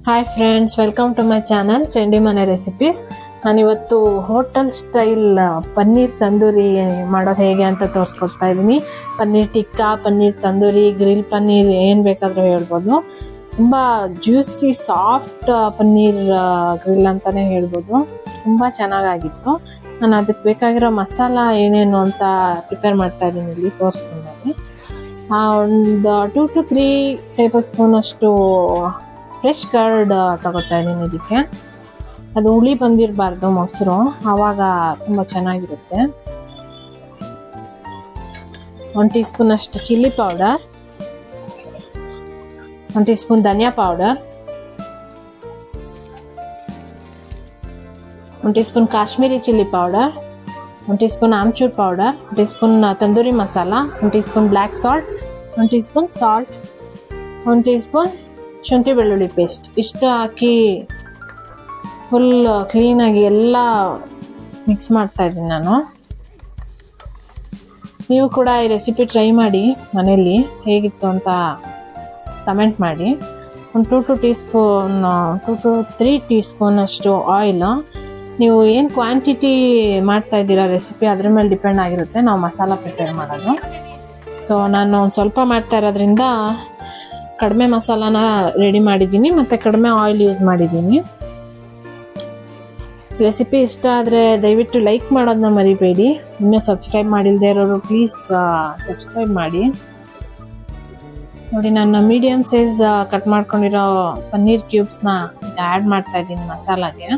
Hi friends, welcome to my channel trendy ಮನೆ recipes. ನಾನಿವತ್ತು hotel style paneer tandoori ಮಾಡೋದು ಹೇಗೆ ಅಂತ ತೋರಿಸ್ಕೊಡ್ತಾ ಇದ್ದೀನಿ. ಪನ್ನೀರ್ ಟಿಕ್ಕಾ, ಪನ್ನೀರ್ ತಂದೂರಿ, ಗ್ರಿಲ್ ಪನ್ನೀರ್ ಏನು ಬೇಕಾದರೂ ಹೇಳ್ಬೋದು. ತುಂಬ ಜ್ಯೂಸಿ ಸಾಫ್ಟ್ ಪನ್ನೀರ್ ಗ್ರಿಲ್ ಅಂತಲೇ ಹೇಳ್ಬೋದು. ತುಂಬ ಚೆನ್ನಾಗಾಗಿತ್ತು. ನಾನು ಅದಕ್ಕೆ ಬೇಕಾಗಿರೋ ಮಸಾಲ ಏನೇನು ಅಂತ ಪ್ರಿಪೇರ್ ಮಾಡ್ತಾ ಇದ್ದೀನಿ, ಇಲ್ಲಿ ತೋರಿಸ್ತೀನಿ. ಒಂದು 2 to 3 ಟೇಬಲ್ ಸ್ಪೂನ್ ಅಷ್ಟು ಫ್ರೆಶ್ ಕರ್ಡ್ ತಗೋತಾ ಇದ್ದೀನಿ. ಇದಕ್ಕೆ ಅದು ಹುಳಿ ಬಂದಿರಬಾರ್ದು, ಮೊಸರು, ಆವಾಗ ತುಂಬ ಚೆನ್ನಾಗಿರುತ್ತೆ. 1 ಟೀ ಸ್ಪೂನ್ ಅಷ್ಟು ಚಿಲ್ಲಿ ಪೌಡರ್, 1 ಟೀ ಸ್ಪೂನ್ ಧನಿಯಾ powder, 1 teaspoon Kashmiri chilli powder, 1 teaspoon amchur powder, 1 teaspoon tandoori masala, 1 teaspoon black salt, 1 teaspoon salt, 1 teaspoon ಶುಂಠಿ ಬೆಳ್ಳುಳ್ಳಿ ಪೇಸ್ಟ್. ಇಷ್ಟು ಹಾಕಿ ಫುಲ್ ಕ್ಲೀನಾಗಿ ಎಲ್ಲ ಮಿಕ್ಸ್ ಮಾಡ್ತಾ ಇದ್ದೀನಿ ನಾನು. ನೀವು ಕೂಡ ಈ ರೆಸಿಪಿ ಟ್ರೈ ಮಾಡಿ ಮನೆಯಲ್ಲಿ, ಹೇಗಿತ್ತು ಅಂತ ಕಮೆಂಟ್ ಮಾಡಿ. ಒಂದು 2 to 3 ಟೀ ಸ್ಪೂನ್ ಅಷ್ಟು ಆಯಿಲ್. ನೀವು ಏನು ಕ್ವಾಂಟಿಟಿ ಮಾಡ್ತಾ ಇದ್ದೀರಾ ರೆಸಿಪಿ, ಅದ್ರ ಮೇಲೆ ಡಿಪೆಂಡ್ ಆಗಿರುತ್ತೆ ನಾವು ಮಸಾಲ ಪ್ರಿಪೇರ್ ಮಾಡೋದು. ಸೊ ನಾನು ಒಂದು ಸ್ವಲ್ಪ ಮಾಡ್ತಾ ಇರೋದ್ರಿಂದ ಕಡಿಮೆ ಮಸಾಲಾನ ರೆಡಿ ಮಾಡಿದ್ದೀನಿ ಮತ್ತು ಕಡಿಮೆ ಆಯಿಲ್ ಯೂಸ್ ಮಾಡಿದ್ದೀನಿ. ರೆಸಿಪಿ ಇಷ್ಟ ಆದರೆ ದಯವಿಟ್ಟು ಲೈಕ್ ಮಾಡೋದನ್ನ ಮರಿಬೇಡಿ. ಇನ್ನೂ ಸಬ್ಸ್ಕ್ರೈಬ್ ಮಾಡಿಲ್ಲದೆ ಇರೋರು ಪ್ಲೀಸ್ ಸಬ್ಸ್ಕ್ರೈಬ್ ಮಾಡಿ. ನೋಡಿ, ನಾನು ಮೀಡಿಯಮ್ ಸೈಜ್ ಕಟ್ ಮಾಡ್ಕೊಂಡಿರೋ ಪನ್ನೀರ್ ಕ್ಯೂಬ್ಸ್ನ ಆ್ಯಡ್ ಮಾಡ್ತಾ ಇದ್ದೀನಿ ಮಸಾಲಾಗೆ.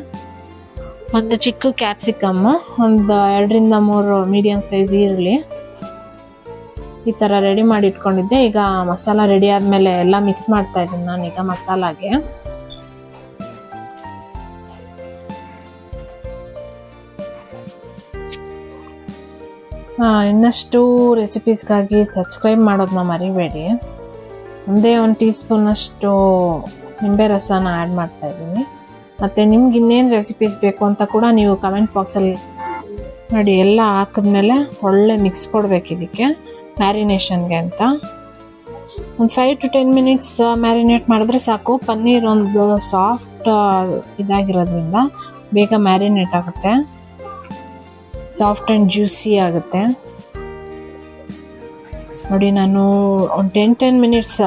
ಒಂದು ಚಿಕ್ಕ ಕ್ಯಾಪ್ಸಿಕಮ್ಮು, ಒಂದು 2 ರಿಂದ 3 ಮೀಡಿಯಮ್ ಸೈಜ್ ಈರುಳ್ಳಿ, ಈ ಥರ ರೆಡಿ ಮಾಡಿ ಇಟ್ಕೊಂಡಿದ್ದೆ. ಈಗ ಮಸಾಲ ರೆಡಿ ಆದಮೇಲೆ ಎಲ್ಲ ಮಿಕ್ಸ್ ಮಾಡ್ತಾ ಇದ್ದೀನಿ ನಾನೀಗ ಮಸಾಲಾಗೆ. ಇನ್ನಷ್ಟು ರೆಸಿಪೀಸ್ಗಾಗಿ ಸಬ್ಸ್ಕ್ರೈಬ್ ಮಾಡೋದನ್ನ ಮರಿಬೇಡಿ. ಒಂದೇ 1 ಟೀ ಸ್ಪೂನ್ ಅಷ್ಟು ನಿಂಬೆ ರಸನ ಆ್ಯಡ್ ಮಾಡ್ತಾ ಇದ್ದೀನಿ. ಮತ್ತು ನಿಮ್ಗೆ ಇನ್ನೇನು ರೆಸಿಪೀಸ್ ಬೇಕು ಅಂತ ಕೂಡ ನೀವು ಕಮೆಂಟ್ ಬಾಕ್ಸಲ್ಲಿ ನೋಡಿ. ಎಲ್ಲ ಹಾಕಿದ್ಮೇಲೆ ಒಳ್ಳೆ ಮಿಕ್ಸ್ ಕೊಡಬೇಕು ಇದಕ್ಕೆ ಮ್ಯಾರಿನೇಷನ್ಗೆ ಅಂತ. ಒಂದು 5 to 10 ಮಿನಿಟ್ಸ್ ಮ್ಯಾರಿನೇಟ್ ಮಾಡಿದ್ರೆ ಸಾಕು. ಪನ್ನೀರ್ ಒಂದು ಸಾಫ್ಟ್ ಇದಾಗಿರೋದ್ರಿಂದ ಬೇಗ ಮ್ಯಾರಿನೇಟ್ ಆಗುತ್ತೆ, ಸಾಫ್ಟ್ ಆ್ಯಂಡ್ ಜ್ಯೂಸಿ ಆಗುತ್ತೆ. ನೋಡಿ, ನಾನು ಒಂದು 10 ಮಿನಿಟ್ಸ್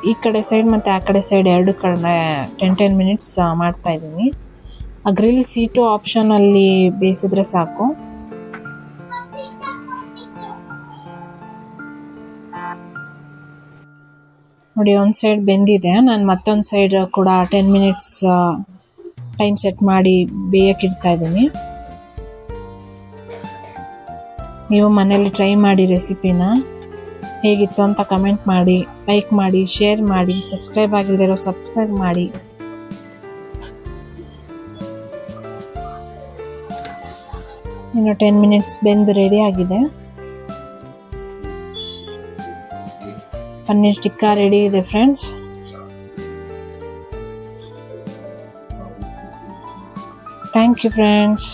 ಈ ಕಡೆ ಸೈಡ್ ಮತ್ತು ಆ ಕಡೆ ಸೈಡ್ 2 ಕಡೆ 10 ಮಿನಿಟ್ಸ್ ಮಾಡ್ತಾ ಇದ್ದೀನಿ. ಆ ಗ್ರಿಲ್ ಸೀಟು ಆಪ್ಷನಲ್ಲಿ ಬೇಯಿಸಿದ್ರೆ ಸಾಕು. ನೋಡಿ, ಒಂದು ಸೈಡ್ ಬೆಂದಿದೆ. ನಾನು ಮತ್ತೊಂದು ಸೈಡ್ ಕೂಡ 10 ಮಿನಿಟ್ಸ್ ಟೈಮ್ ಸೆಟ್ ಮಾಡಿ ಬೇಯಕ್ಕಿಡ್ತಾ ಇದ್ದೀನಿ. ನೀವು ಮನೇಲಿ ಟ್ರೈ ಮಾಡಿ ರೆಸಿಪಿನ. ಹೇಗಿತ್ತು ಅಂತ ಕಮೆಂಟ್ ಮಾಡಿ, ಲೈಕ್ ಮಾಡಿ, ಶೇರ್ ಮಾಡಿ. ಸಬ್ಸ್ಕ್ರೈಬ್ ಆಗಿಲ್ದಿರೋ ಸಬ್ಸ್ಕ್ರೈಬ್ ಮಾಡಿ. ಇನ್ನು 10 ಮಿನಿಟ್ಸ್ ಬೆಂದು ರೆಡಿ ಆಗಿದೆ. ಪನ್ನೀರ್ ಟಿಕ್ಕಾ ರೆಡಿ ಇದೆ ಫ್ರೆಂಡ್ಸ್. Thank you friends.